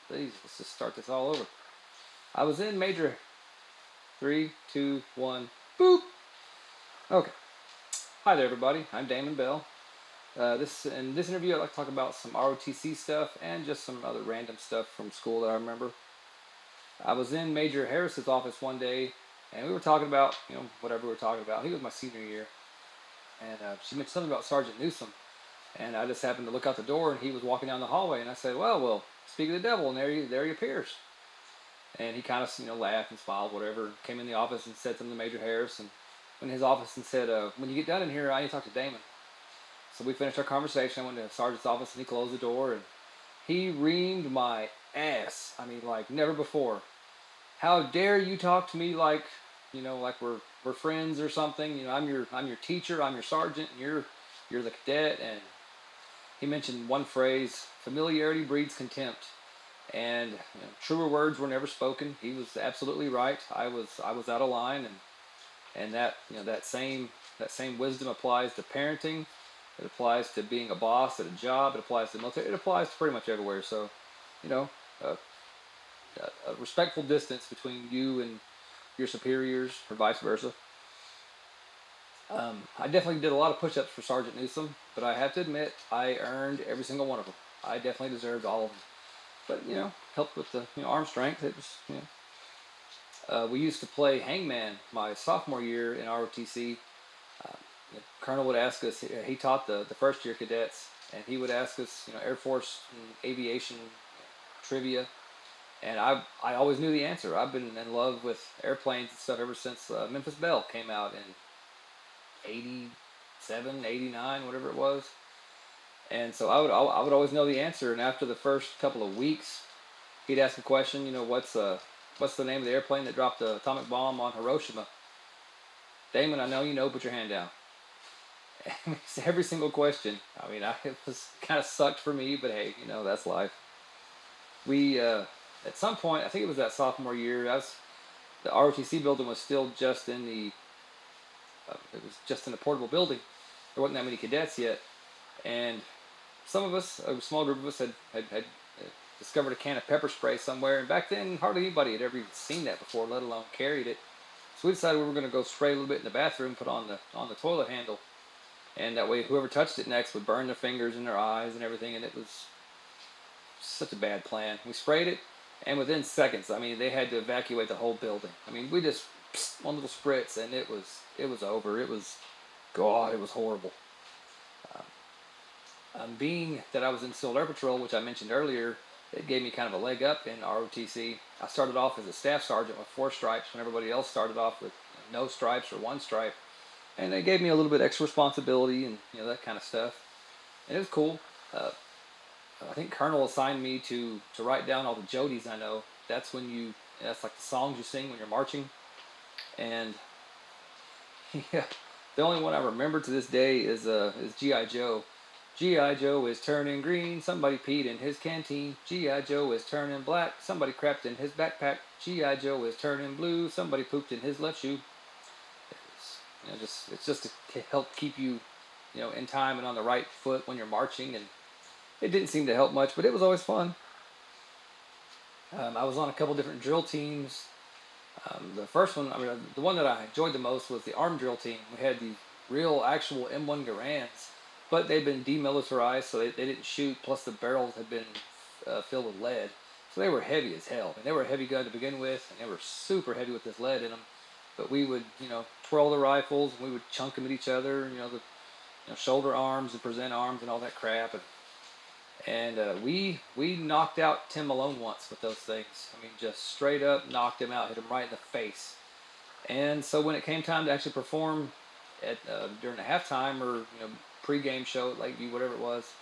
Please, let's just start this all over. I was in major 3, 2, 1, boop. Okay. Hi there, everybody. I'm Damon Bell. In this interview, I'd like to talk about some ROTC stuff and just some other random stuff from school that I remember. I was in Major Harris's office one day, and we were talking about, whatever we were talking about. I think it was my senior year, and she mentioned something about Sergeant Newsom, and I just happened to look out the door, and he was walking down the hallway, and I said, well, speak of the devil, and there he appears. And he kind of, laughed and smiled, whatever, came in the office and said something to Major Harris, and went in his office and said, when you get done in here, I need to talk to Damon. So we finished our conversation. I went to the sergeant's office, and he closed the door, and he reamed my ass. I mean, like never before. How dare you talk to me like, like we're friends or something? I'm your teacher. I'm your sergeant, and you're the cadet. And he mentioned one phrase: familiarity breeds contempt. And truer words were never spoken. He was absolutely right. I was out of line, and that that same wisdom applies to parenting. It applies to being a boss at a job. It applies to the military. It applies to pretty much everywhere. So, a respectful distance between you and your superiors, or vice versa. I definitely did a lot of push-ups for Sergeant Newsom, but I have to admit I earned every single one of them. I definitely deserved all of them. But helped with the arm strength. It was we used to play hangman my sophomore year in ROTC. The colonel would ask us. He taught the first year cadets, and he would ask us Air Force and aviation trivia, and I always knew the answer. I've been in love with airplanes and stuff ever since Memphis Belle came out in 87, 89, whatever it was. And so I would always know the answer. And after the first couple of weeks, he'd ask a question. What's the name of the airplane that dropped the atomic bomb on Hiroshima? Damon, I know you know. Put your hand down. Every single question. I mean, it was kind of sucked for me, but hey, that's life. We at some point, I think it was that sophomore year, the ROTC building was still just in the it was just in the portable building. There wasn't that many cadets yet, and some of us, a small group of us, had discovered a can of pepper spray somewhere, and back then hardly anybody had ever even seen that before, let alone carried it. So we decided we were going to go spray a little bit in the bathroom, put on the toilet handle, and that way whoever touched it next would burn their fingers and their eyes and everything, and it was such a bad plan. We sprayed it, and within seconds, I mean, they had to evacuate the whole building. I mean, we just one little spritz, and it was over. It was, God, it was horrible. Being that I was in Civil Air Patrol, which I mentioned earlier, it gave me kind of a leg up in ROTC. I started off as a staff sergeant with 4 stripes when everybody else started off with no stripes or 1 stripe. And they gave me a little bit extra responsibility and that kind of stuff. And it was cool. I think Colonel assigned me to write down all the Jodies I know. That's like the songs you sing when you're marching. And yeah, the only one I remember to this day is G.I. Joe. G.I. Joe is turning green, somebody peed in his canteen. G.I. Joe is turning black, somebody crapped in his backpack. G.I. Joe is turning blue, somebody pooped in his left shoe. It's just to help keep you, in time and on the right foot when you're marching. And it didn't seem to help much, but it was always fun. I was on a couple different drill teams. The first one, the one that I enjoyed the most was the armed drill team. We had these real, actual M1 Garands, but they'd been demilitarized, so they didn't shoot, plus the barrels had been filled with lead. So they were heavy as hell. And they were a heavy gun to begin with, and they were super heavy with this lead in them. But we would, twirl the rifles, and we would chunk them at each other, the shoulder arms and present arms and all that crap. And we knocked out Tim Malone once with those things. I mean, just straight up knocked him out, hit him right in the face. And so when it came time to actually perform at during the halftime or pre-game show at Lakeview, whatever it was,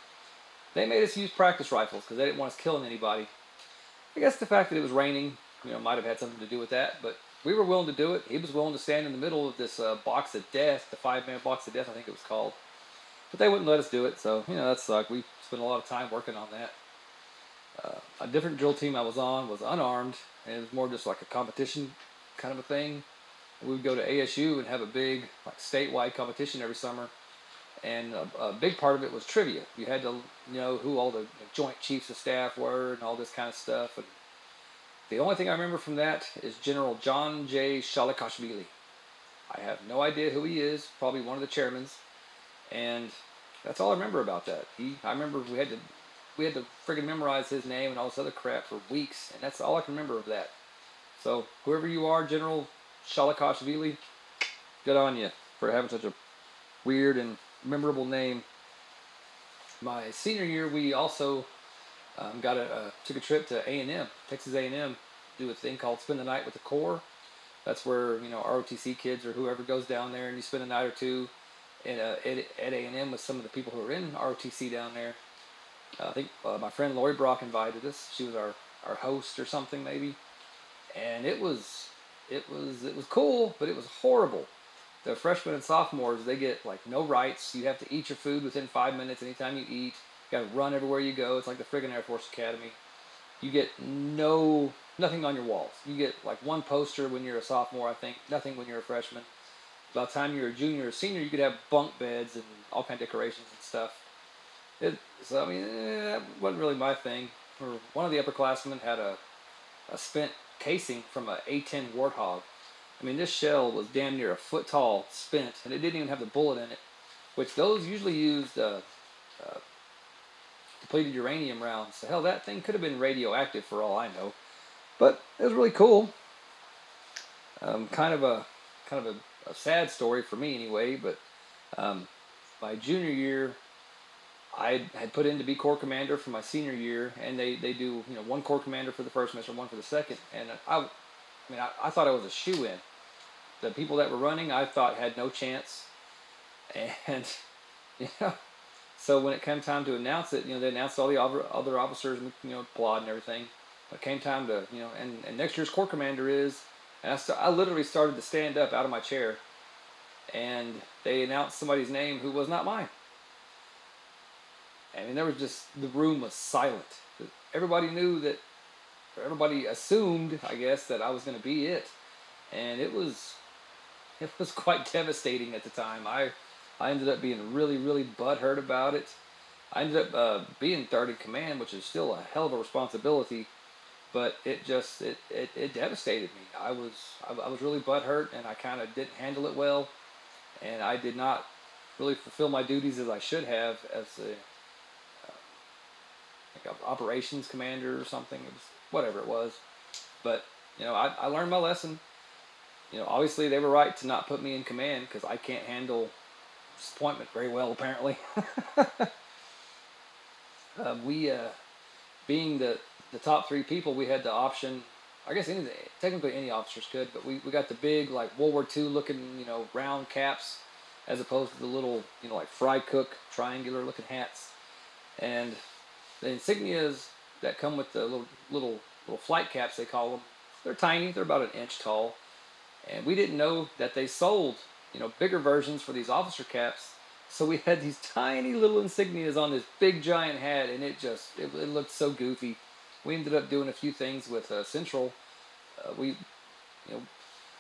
they made us use practice rifles because they didn't want us killing anybody. I guess the fact that it was raining, might have had something to do with that. But we were willing to do it. He was willing to stand in the middle of this box of death, the 5-man box of death, I think it was called. But they wouldn't let us do it, so that sucked. We spent a lot of time working on that. A different drill team I was on was unarmed, and it was more just like a competition kind of a thing. We would go to ASU and have a big statewide competition every summer, and a big part of it was trivia. You had to know who all the Joint Chiefs of Staff were and all this kind of stuff. And the only thing I remember from that is General John J. Shalikashvili. I have no idea who he is. Probably one of the chairmans, and that's all I remember about that. I remember we had to friggin' memorize his name and all this other crap for weeks, and that's all I can remember of that. So whoever you are, General Shalikashvili, good on you for having such a weird and memorable name. My senior year, we also took a trip to A&M, Texas A&M, do a thing called Spend the Night with the Corps. That's where ROTC kids or whoever goes down there and you spend a night or two at A&M with some of the people who are in ROTC down there. I think my friend Lori Brock invited us. She was our host or something maybe, and it was cool, but it was horrible. The freshmen and sophomores, they get like no rights. You have to eat your food within 5 minutes anytime you eat. You got to run everywhere you go. It's like the friggin' Air Force Academy. You get nothing on your walls. You get like one poster when you're a sophomore, I think. Nothing when you're a freshman. By the time you're a junior or senior, you could have bunk beds and all kind of decorations and stuff. So I mean, that wasn't really my thing. One of the upperclassmen had a spent casing from a A-10 Warthog. I mean, this shell was damn near a foot tall, spent, and it didn't even have the bullet in it, which those usually used depleted uranium rounds. So hell, that thing could have been radioactive for all I know. But it was really cool. Kind of a sad story for me anyway. But my junior year, I had put in to be Corps Commander for my senior year, and they do one Corps Commander for the first semester, one for the second, and I thought I was a shoe-in. The people that were running, I thought had no chance, and so when it came time to announce it, they announced all the other officers, applaud and everything. But it came time to, and next year's Corps Commander is, and I literally started to stand up out of my chair, and they announced somebody's name who was not mine. I mean, the room was silent. Everybody knew that, or everybody assumed, I guess, that I was going to be it. And it was quite devastating at the time. I ended up being really, really butthurt about it. I ended up being third in command, which is still a hell of a responsibility, but it devastated me. I was really butthurt, and I kind of didn't handle it well, and I did not really fulfill my duties as I should have as a operations commander or something. It was whatever it was, but I learned my lesson. Obviously they were right to not put me in command because I can't handle disappointment very well, apparently. We being the top three people, we had the option. I guess technically any officers could, but we got the big like World War II looking round caps as opposed to the little like fry cook triangular looking hats, and the insignias that come with the little flight caps, they call them. They're tiny. They're about an inch tall. And we didn't know that they sold, bigger versions for these officer caps. So we had these tiny little insignias on this big giant hat, and it looked so goofy. We ended up doing a few things with Central. We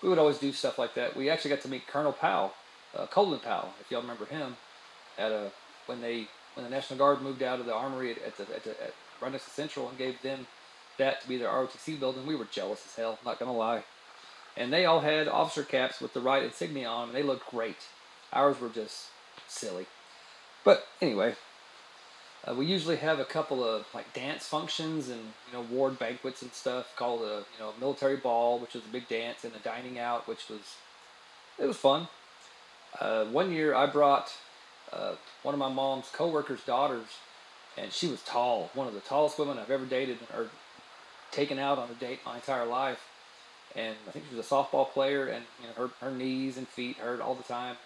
would always do stuff like that. We actually got to meet Colonel Powell, Colin Powell, if y'all remember him, when the National Guard moved out of the armory at right next to Central and gave them that to be their ROTC building. We were jealous as hell, not gonna lie. And they all had officer caps with the right insignia on them, and they looked great. Ours were just silly. But anyway, we usually have a couple of like dance functions and ward banquets and stuff called a military ball, which was a big dance, and a dining out, which was fun. One year I brought one of my mom's co-workers' daughters, and she was tall, one of the tallest women I've ever dated or taken out on a date my entire life. And I think she was a softball player, and her knees and feet hurt all the time.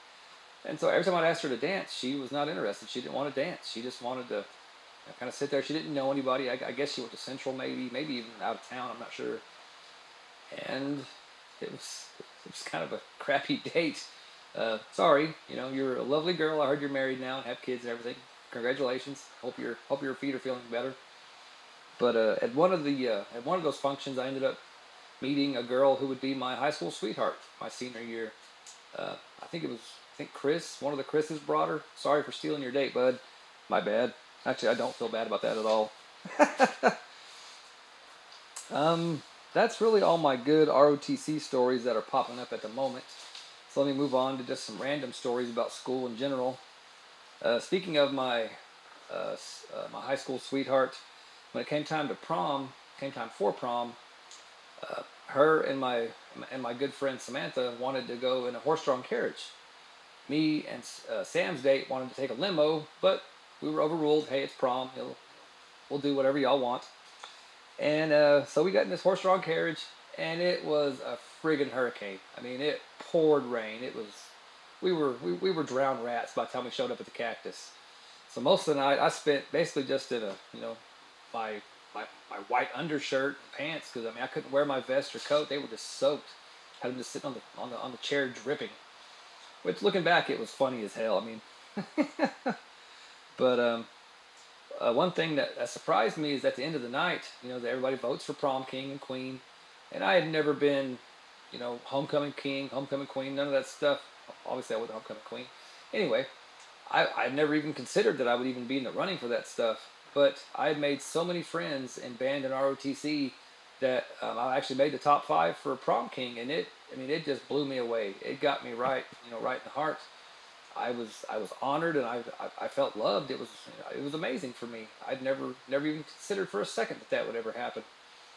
And so every time I'd ask her to dance, she was not interested. She didn't want to dance. She just wanted to kind of sit there. She didn't know anybody. I guess she went to Central, maybe even out of town. I'm not sure. And it was kind of a crappy date. Sorry, you're a lovely girl. I heard you're married now and have kids and everything. Congratulations. Hope your feet are feeling better. But at one of those functions, I ended up meeting a girl who would be my high school sweetheart my senior year. I think it was think Chris, one of the Chris's brought her. Sorry for stealing your date, bud. My bad. Actually, I don't feel bad about that at all. That's really all my good ROTC stories that are popping up at the moment. So let me move on to just some random stories about school in general. Speaking of my my high school sweetheart, when it came time for prom, her and my good friend Samantha wanted to go in a horse-drawn carriage. Me and Sam's date wanted to take a limo, but we were overruled. Hey, it's prom. We'll do whatever y'all want. And so we got in this horse-drawn carriage, and it was a friggin' hurricane. I mean, it poured rain. It was, we were drowned rats by the time we showed up at the Cactus. So most of the night I spent basically just in my white undershirt and pants, because I mean I couldn't wear my vest or coat. They were just soaked. Had them just sitting on the chair dripping. Which, looking back, it was funny as hell. I mean, but one thing that surprised me is at the end of the night, that everybody votes for prom king and queen, and I had never been, homecoming king, homecoming queen, none of that stuff. Obviously, I wasn't homecoming queen. Anyway, I'd never even considered that I would even be in the running for that stuff. But I had made so many friends in band and ROTC that I actually made the top 5 for prom king, and it just blew me away. It got me right in the heart. I was honored, and I felt loved. It was amazing for me. I'd never even considered for a second that would ever happen.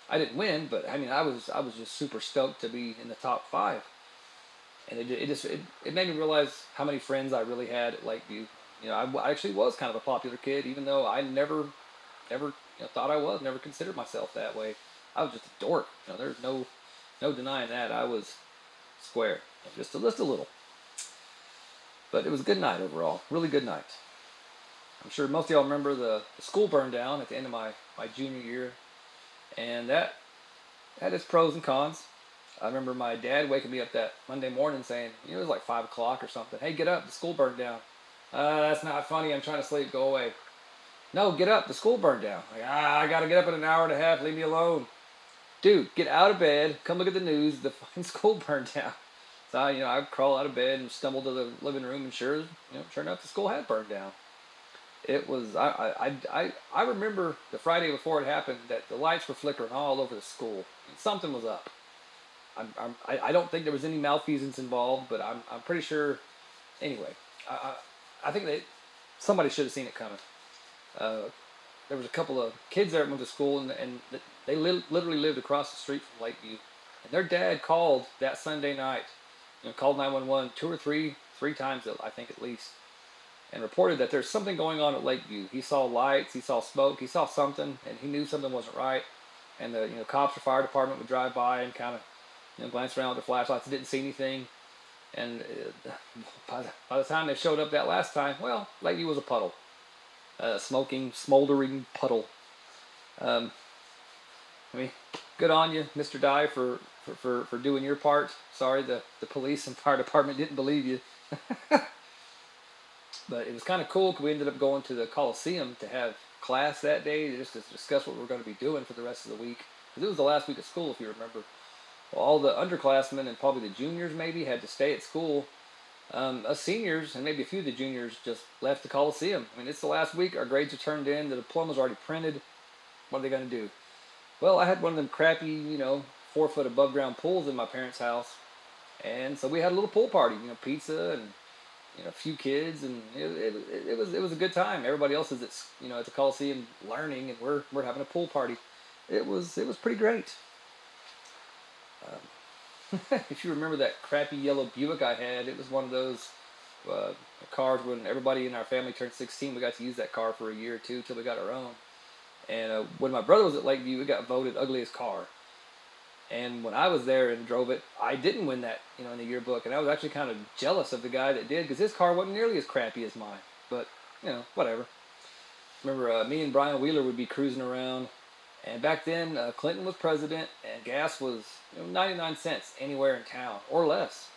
I didn't win, but I mean I was just super stoked to be in the top 5, and it made me realize how many friends I really had at Lakeview. I actually was kind of a popular kid, even though I never thought I was. Never considered myself that way. I was just a dork. There's no denying that. I was square, just a little. But it was a good night overall. Really good night. I'm sure most of y'all remember the school burned down at the end of my junior year. And that had its pros and cons. I remember my dad waking me up that Monday morning saying, it was like 5 o'clock or something. Hey, get up, the school burned down. That's not funny, I'm trying to sleep, go away. No, get up, the school burned down. I gotta get up in an hour and a half, leave me alone. Dude, get out of bed, come look at the news, the fucking school burned down. So I'd crawl out of bed and stumble to the living room, and sure enough, the school had burned down. It was, I remember the Friday before it happened that the lights were flickering all over the school. Something was up. I don't think there was any malfeasance involved, but I'm pretty sure. Anyway, I think somebody should have seen it coming. There was a couple of kids there that went to school, and they literally lived across the street from Lakeview. And their dad called that Sunday night, called 911 2 or 3 times, I think at least, and reported that there's something going on at Lakeview. He saw lights, he saw smoke, he saw something, and he knew something wasn't right. And the cops or fire department would drive by and kind of glance around with their flashlights, didn't see anything. And by the time they showed up that last time, well, Lakeview was a puddle. Smoking, smoldering puddle. Good on you, Mr. Dye, for doing your part. Sorry, the police and fire department didn't believe you. But it was kind of cool because we ended up going to the Coliseum to have class that day, just to discuss what we were going to be doing for the rest of the week. Because it was the last week of school, if you remember. Well, all the underclassmen and probably the juniors maybe had to stay at school. Us seniors and maybe a few of the juniors just left the Coliseum. It's the last week. Our grades are turned in. The diploma's already printed. What are they going to do? Well, I had one of them crappy, 4-foot above ground pools in my parents' house. And so we had a little pool party, pizza and, a few kids. And it was a good time. Everybody else is at the Coliseum learning, and we're having a pool party. It was pretty great. If you remember that crappy yellow Buick I had, it was one of those cars when everybody in our family turned 16. We got to use that car for a year or two till we got our own. And when my brother was at Lakeview, it got voted ugliest car. And when I was there and drove it, I didn't win that, in the yearbook. And I was actually kind of jealous of the guy that did, because his car wasn't nearly as crappy as mine. But, whatever. Remember, me and Brian Wheeler would be cruising around. And back then, Clinton was president, and gas was 99 cents anywhere in town, or less.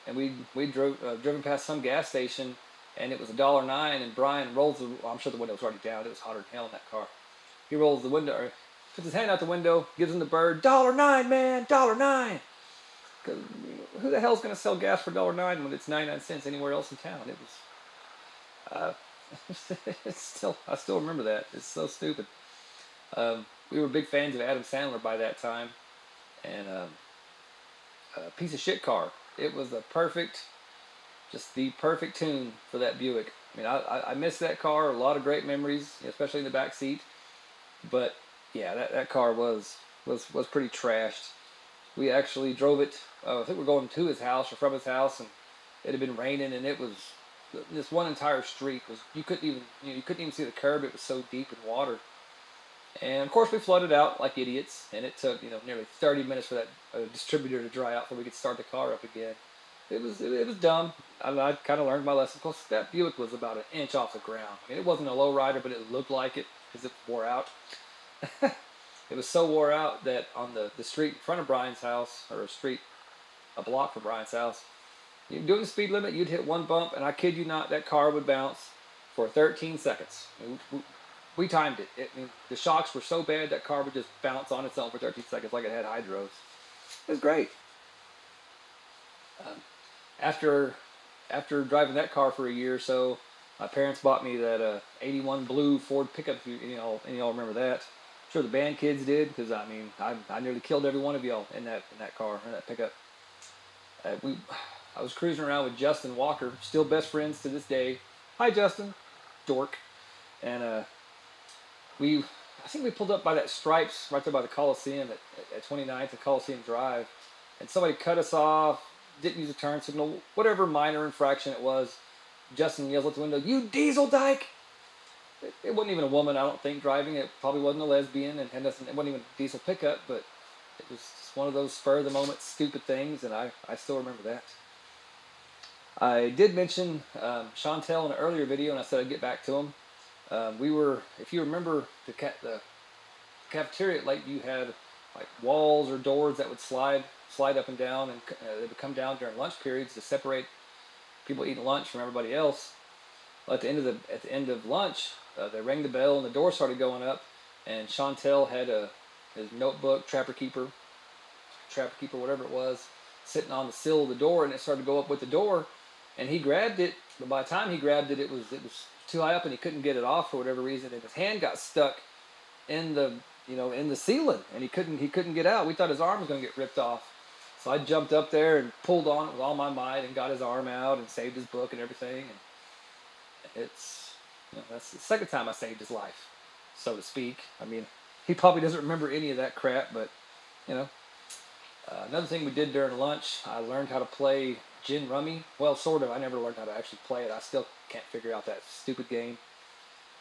And we driven past some gas station, and it was $1.09. And Brian rolls I'm sure the window was already down. It was hotter than hell in that car. He rolls the window, or puts his hand out the window, gives him the bird. $1.09, man, $1.09. who the hell's going to sell gas for $1.09 when it's 99 cents anywhere else in town? It was, it's still, I still remember that. It's so stupid. We were big fans of Adam Sandler by that time, and a piece of shit car. It was just the perfect tune for that Buick. I mean, I miss that car. A lot of great memories, especially in the back seat. But yeah, that car was pretty trashed. We actually drove it. I think we're going to his house or from his house, and it had been raining, and it was this one entire street was you couldn't even see the curb. It was so deep in water. And of course we flooded out like idiots, and it took nearly 30 minutes for that distributor to dry out before we could start the car up again. It was dumb. I kind of learned my lesson. Of course, that Buick was about an inch off the ground. I mean, it wasn't a low rider, but it looked like it because it wore out. It was so wore out that on the street in front of Brian's house, or a block from Brian's house, doing the speed limit, you'd hit one bump, and I kid you not, that car would bounce for 13 seconds. We timed it. The shocks were so bad that car would just bounce on its own for 13 seconds like it had hydros. It was great. After driving that car for a year or so, my parents bought me that 81 blue Ford pickup. If y'all remember that. I'm sure the band kids did, because I nearly killed every one of y'all in that car, in that pickup. I was cruising around with Justin Walker, still best friends to this day. Hi, Justin, dork. And I think we pulled up by that Stripes right there by the Coliseum at 29th and Coliseum Drive, and somebody cut us off, didn't use a turn signal, whatever minor infraction it was. Justin yells out the window, "You diesel dyke!" It wasn't even a woman, I don't think, driving. It probably wasn't a lesbian, and it wasn't even a diesel pickup, but it was just one of those spur-of-the-moment stupid things, and I still remember that. I did mention Chantal in an earlier video, and I said I'd get back to him. If you remember the cafeteria at Lakeview had like walls or doors that would slide up and down, and they would come down during lunch periods to separate people eating lunch from everybody else. Well, at the end of lunch, they rang the bell and the door started going up, and Chantal had his notebook, Trapper Keeper, whatever it was, sitting on the sill of the door, and it started to go up with the door, and he grabbed it, but by the time he grabbed it, it was too high up, and he couldn't get it off for whatever reason, and his hand got stuck in the ceiling, and he couldn't get out. We thought his arm was going to get ripped off. So I jumped up there and pulled on it with all my might and got his arm out and saved his book and everything. And that's the second time I saved his life, so to speak. I mean, he probably doesn't remember any of that crap, but another thing we did during lunch, I learned how to play gin rummy. Well, sort of. I never learned how to actually play it. I still can't figure out that stupid game.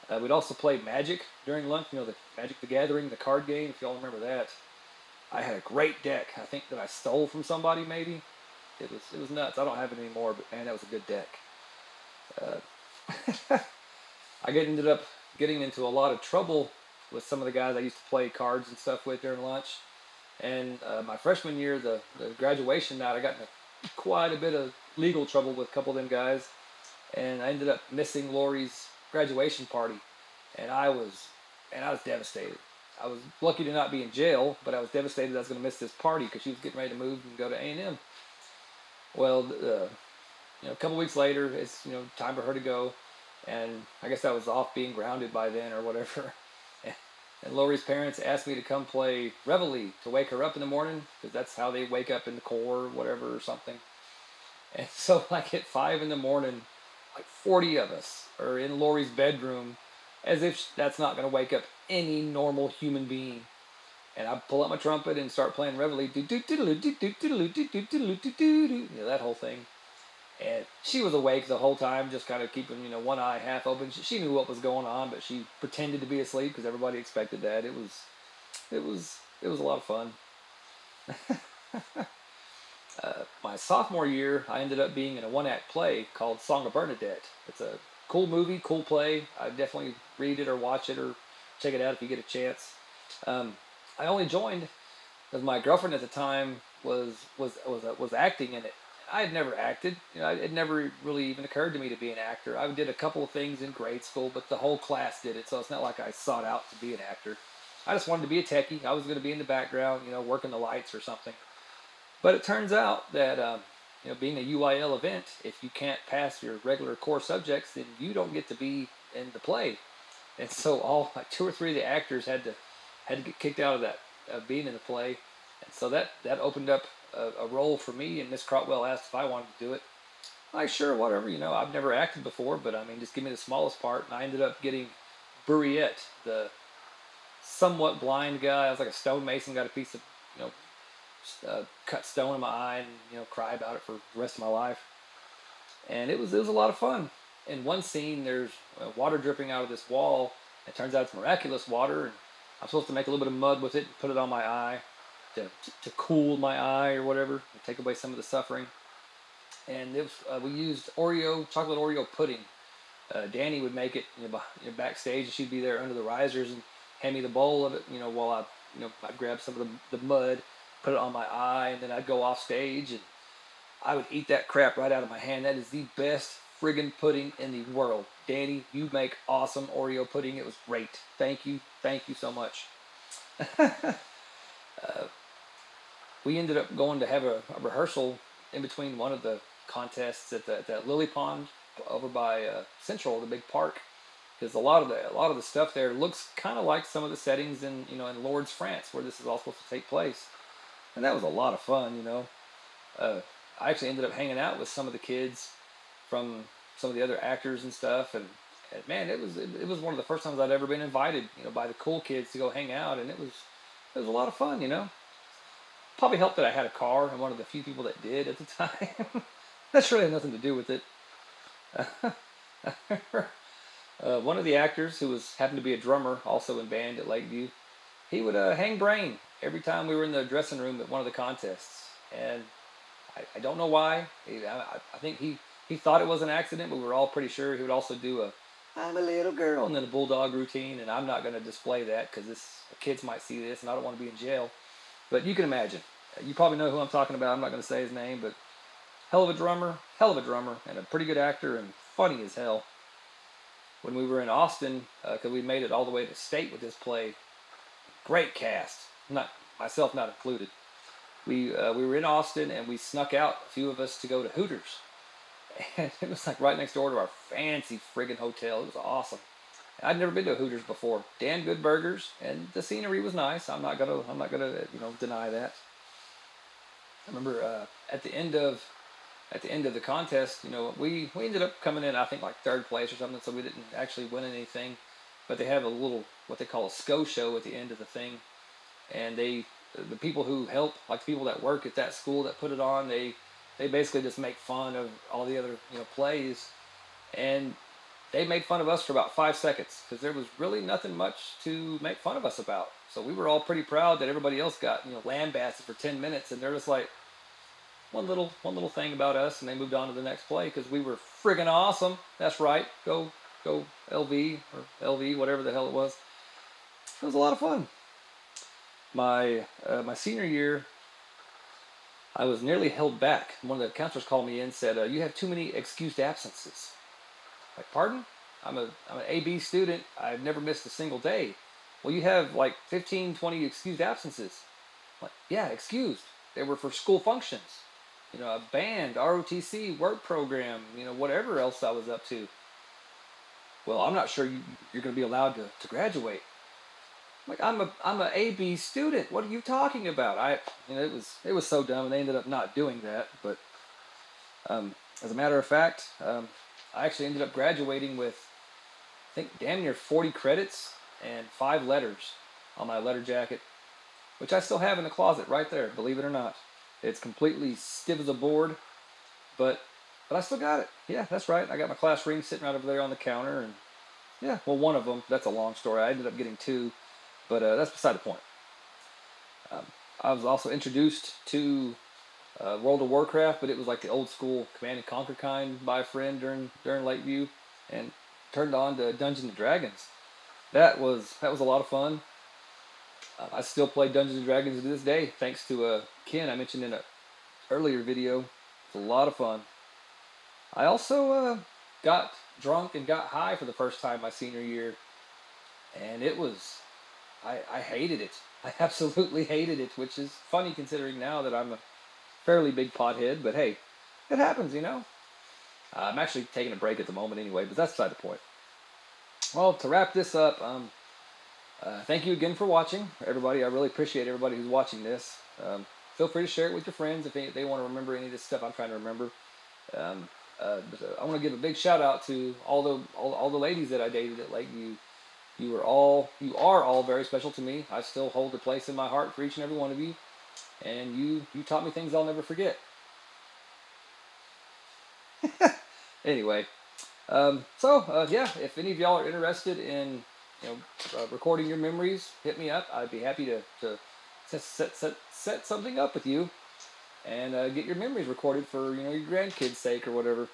We'd also play Magic during lunch. The Magic the Gathering, the card game, if y'all remember that. I had a great deck. I think that I stole from somebody, maybe. It was nuts. I don't have it anymore, but man, that was a good deck. I ended up getting into a lot of trouble with some of the guys I used to play cards and stuff with during lunch. And my freshman year, the graduation night, I got into quite a bit of legal trouble with a couple of them guys. And I ended up missing Lori's graduation party. And I was devastated. I was lucky to not be in jail, but I was devastated I was going to miss this party because she was getting ready to move and go to A&M. Well, a couple weeks later, it's time for her to go, and I guess I was off being grounded by then or whatever. And Lori's parents asked me to come play Reveille to wake her up in the morning, because that's how they wake up in the Corps or whatever or something. And so like at 5 in the morning, like 40 of us are in Lori's bedroom, as if that's not going to wake up any normal human being. And I pull out my trumpet and start playing Reveille, that whole thing. And she was awake the whole time, just kind of keeping one eye half open. She knew what was going on, but she pretended to be asleep because everybody expected that. It was a lot of fun. My sophomore year, I ended up being in a one-act play called Song of Bernadette. It's a cool movie, cool play. I definitely read it or watch it or check it out if you get a chance. I only joined because my girlfriend at the time was acting in it. I had never acted. It never really even occurred to me to be an actor. I did a couple of things in grade school, but the whole class did it, so it's not like I sought out to be an actor. I just wanted to be a techie. I was going to be in the background, working the lights or something. But it turns out that being a UIL event, if you can't pass your regular core subjects, then you don't get to be in the play. And so all like two or three of the actors had to get kicked out of that being in the play, and so that opened up a role for me. And Miss Crotwell asked if I wanted to do it. Like, sure, whatever. I've never acted before, but I mean, just give me the smallest part. And I ended up getting Bernadette, the somewhat blind guy. I was like a stonemason, got a piece of cut stone in my eye, and cry about it for the rest of my life. And it was a lot of fun. In one scene, there's water dripping out of this wall. It turns out it's miraculous water, and I'm supposed to make a little bit of mud with it and put it on my eye to cool my eye or whatever, and take away some of the suffering. And we used chocolate Oreo pudding. Danny would make it backstage, and she'd be there under the risers and hand me the bowl of it, while I'd grab some of the mud, put it on my eye, and then I'd go off stage, and I would eat that crap right out of my hand. That is the best friggin' pudding in the world. Danny, you make awesome Oreo pudding. It was great. Thank you so much. We ended up going to have a rehearsal in between one of the contests at that lily pond over by Central, the big park, because a lot of the stuff there looks kind of like some of the settings in in Lourdes, France, where this is all supposed to take place, and that was a lot of fun. I actually ended up hanging out with some of the kids from some of the other actors and stuff, and man, it was one of the first times I'd ever been invited, by the cool kids to go hang out, and it was a lot of fun. Probably helped that I had a car and one of the few people that did at the time. That's really had nothing to do with it. One of the actors who happened to be a drummer, also in band at Lakeview, he would hang brain every time we were in the dressing room at one of the contests, and I don't know why. I think he thought it was an accident, but we were all pretty sure. He would also do "I'm a little girl" and then a bulldog routine, and I'm not going to display that because kids might see this, and I don't want to be in jail. But you can imagine. You probably know who I'm talking about. I'm not going to say his name, but hell of a drummer, and a pretty good actor, and funny as hell. When we were in Austin, because we made it all the way to state with this play, great cast, myself not included. We were in Austin, and we snuck out, a few of us, to go to Hooters. And it was like right next door to our fancy friggin' hotel. It was awesome. I'd never been to a Hooters before. Damn good burgers, and the scenery was nice. I'm not gonna deny that. I remember at the end of the contest, we ended up coming in, I think, like third place or something, so we didn't actually win anything. But they have a little, what they call a skosh show at the end of the thing, and the people who help, like the people that work at that school that put it on, they basically just make fun of all the other plays, and they made fun of us for about 5 seconds because there was really nothing much to make fun of us about. So we were all pretty proud that everybody else got lambasted for 10 minutes, and they're just like one little thing about us, and they moved on to the next play because we were friggin' awesome. That's right, go LV or LV, whatever the hell it was. It was a lot of fun. My senior year, I was nearly held back. One of the counselors called me in and said, "You have too many excused absences." Like, pardon? I'm an AB student. I've never missed a single day. Well, you have like 15, 20 excused absences. I'm like, yeah, excused. They were for school functions. A band, ROTC, work program, whatever else I was up to. Well, I'm not sure you're going to be allowed to graduate. Like, I'm a AB student. What are you talking about? It was so dumb, and they ended up not doing that. But as a matter of fact, I actually ended up graduating with, I think, damn near 40 credits and 5 letters on my letter jacket, which I still have in the closet right there, believe it or not. It's completely stiff as a board, but I still got it. Yeah, that's right. I got my class ring sitting right over there on the counter, and yeah, well, one of them, that's a long story. I ended up getting 2, but that's beside the point. I was also introduced to World of Warcraft, but it was like the old school Command and Conquer kind by a friend during Lakeview, and turned on to Dungeons and Dragons. That was a lot of fun. I still play Dungeons and Dragons to this day, thanks to Ken I mentioned in an earlier video. It's a lot of fun. I also got drunk and got high for the first time my senior year, and I hated it. I absolutely hated it, which is funny considering now that I'm fairly big pothead, but hey, it happens, you know. I'm actually taking a break at the moment anyway, but that's beside the point. Well, to wrap this up, thank you again for watching, everybody. I really appreciate everybody who's watching this. Feel free to share it with your friends if they want to remember any of this stuff I'm trying to remember. I want to give a big shout out to all the ladies that I dated at Lakeview. You are all very special to me. I still hold a place in my heart for each and every one of you, and you taught me things I'll never forget. Anyway, yeah, if any of y'all are interested in recording your memories, hit me up. I'd be happy to set something up with you and get your memories recorded for your grandkids' sake or whatever.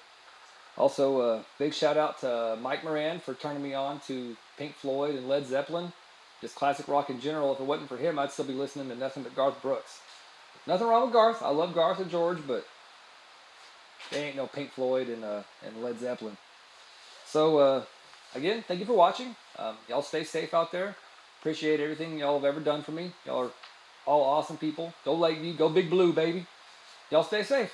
Also, big shout out to Mike Moran for turning me on to Pink Floyd and Led Zeppelin. Just classic rock in general. If it wasn't for him, I'd still be listening to nothing but Garth Brooks. Nothing wrong with Garth. I love Garth and George, but they ain't no Pink Floyd and Led Zeppelin. So, again, thank you for watching. Y'all stay safe out there. Appreciate everything y'all have ever done for me. Y'all are all awesome people. Go Lakeview. Go Big Blue, baby. Y'all stay safe.